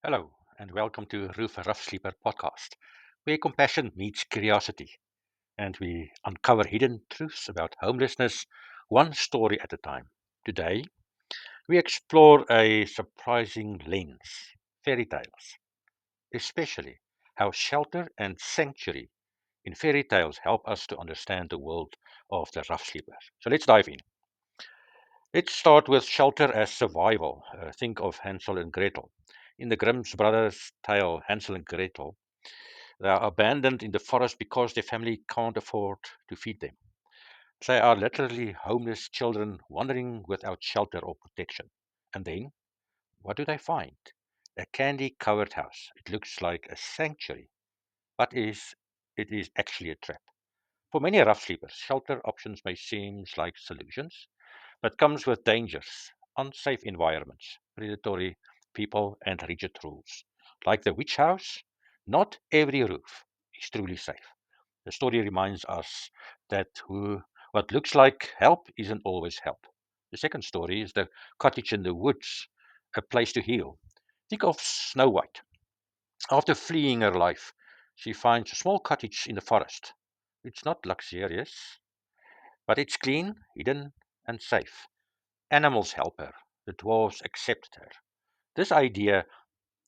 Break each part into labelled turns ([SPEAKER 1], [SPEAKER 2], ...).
[SPEAKER 1] Hello, and welcome to Roof-a-Ruffsleeper podcast, where compassion meets curiosity, and we uncover hidden truths about homelessness one story at a time. Today, we explore a surprising lens fairy tales, especially how shelter and sanctuary in fairy tales help us to understand the world of the rough sleeper. So let's dive in. Let's start with shelter as survival. Think of Hansel and Gretel. In the Grimm's brothers' tale, Hansel and Gretel, they are abandoned in the forest because their family can't afford to feed them. They are literally homeless children wandering without shelter or protection. And then, what do they find? A candy covered house. It looks like a sanctuary, but it is actually a trap. For many rough sleepers, shelter options may seem like solutions, but comes with dangers, unsafe environments, predatory people, and rigid rules. Like the witch house, not every roof is truly safe. The story reminds us that what looks like help isn't always help. The second story is the cottage in the woods, a place to heal. Think of Snow White. After fleeing her life, she finds a small cottage in the forest. It's not luxurious, but it's clean, hidden, and safe. Animals help her. The dwarves accept her. This idea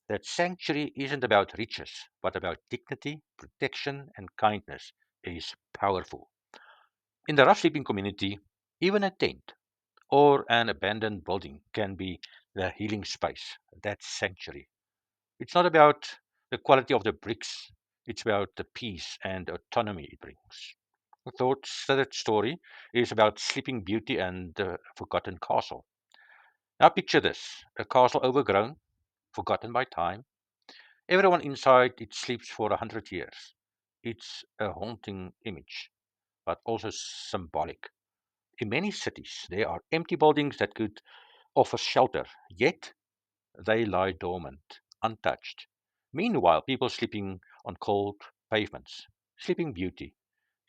[SPEAKER 1] that sanctuary isn't about riches, but about dignity, protection, and kindness is powerful. In the rough sleeping community, even a tent or an abandoned building can be the healing space, that sanctuary. It's not about the quality of the bricks, it's about the peace and autonomy it brings. The third story is about Sleeping Beauty and the Forgotten Castle. Now picture this, a castle overgrown, forgotten by time. Everyone inside it sleeps for 100 years. It's a haunting image, but also symbolic. In many cities, there are empty buildings that could offer shelter, yet they lie dormant, untouched. Meanwhile, people sleeping on cold pavements. Sleeping Beauty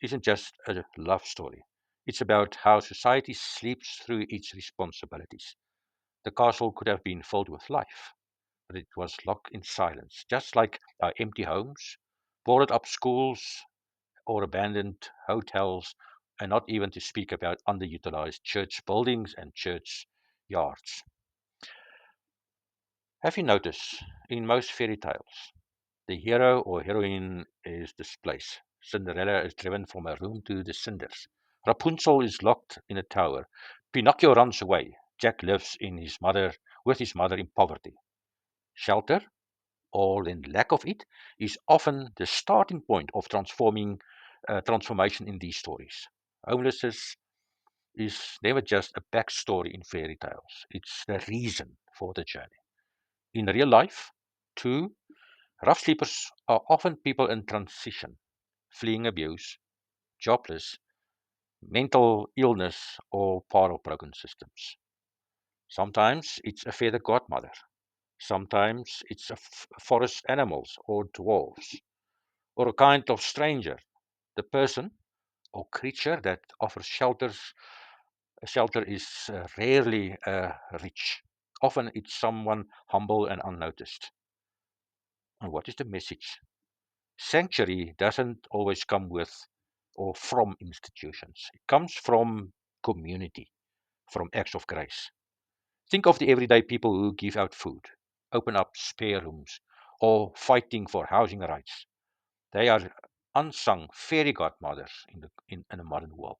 [SPEAKER 1] isn't just a love story. It's about how society sleeps through its responsibilities. The castle could have been filled with life, but it was locked in silence, just like our empty homes, boarded up schools, or abandoned hotels, and not even to speak about underutilized church buildings and church yards. Have you noticed in most fairy tales, the hero or heroine is displaced? Cinderella is driven from her room to the cinders. Rapunzel is locked in a tower. Pinocchio runs away. Jack lives in his mother with his mother in poverty. Shelter, or in lack of it, is often the starting point of transformation in these stories. Homelessness is never just a backstory in fairy tales. It's the reason for the journey. In real life, too, rough sleepers are often people in transition, fleeing abuse, jobless, mental illness, or part of broken systems. Sometimes it's a fairy godmother. Sometimes it's forest animals or dwarves, or a kind of stranger, the person or creature that offers shelter is rarely rich. Often it's someone humble and unnoticed. And what is the message? Sanctuary doesn't always come with or from institutions. It comes from community, from acts of grace. Think of the everyday people who give out food, open up spare rooms, or fighting for housing rights. They are unsung fairy godmothers in a modern world.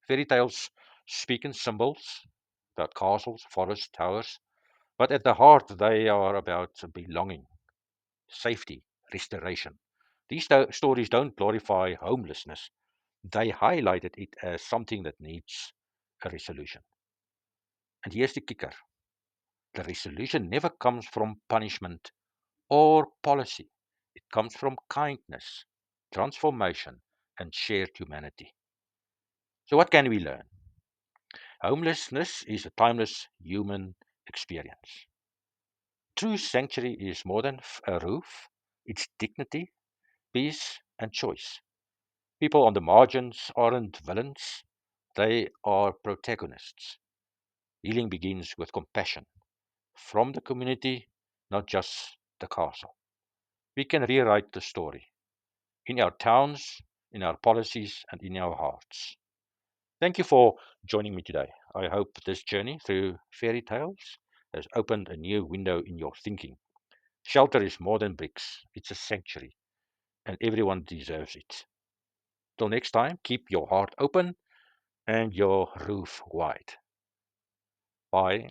[SPEAKER 1] Fairy tales speak in symbols about castles, forests, towers, but at the heart they are about belonging, safety, restoration. These stories don't glorify homelessness, they highlighted it as something that needs a resolution. And here's the kicker, the resolution never comes from punishment or policy, it comes from kindness, transformation, and shared humanity. So, what can we learn? Homelessness is a timeless human experience. True sanctuary is more than a roof, it's dignity, peace, and choice. People on the margins aren't villains, they are protagonists. Healing begins with compassion from the community, not just the castle. We can rewrite the story in our towns, in our policies, and in our hearts. Thank you for joining me today. I hope this journey through fairy tales has opened a new window in your thinking. Shelter is more than bricks, it's a sanctuary, and everyone deserves it. Till next time, keep your heart open and your roof wide. Bye.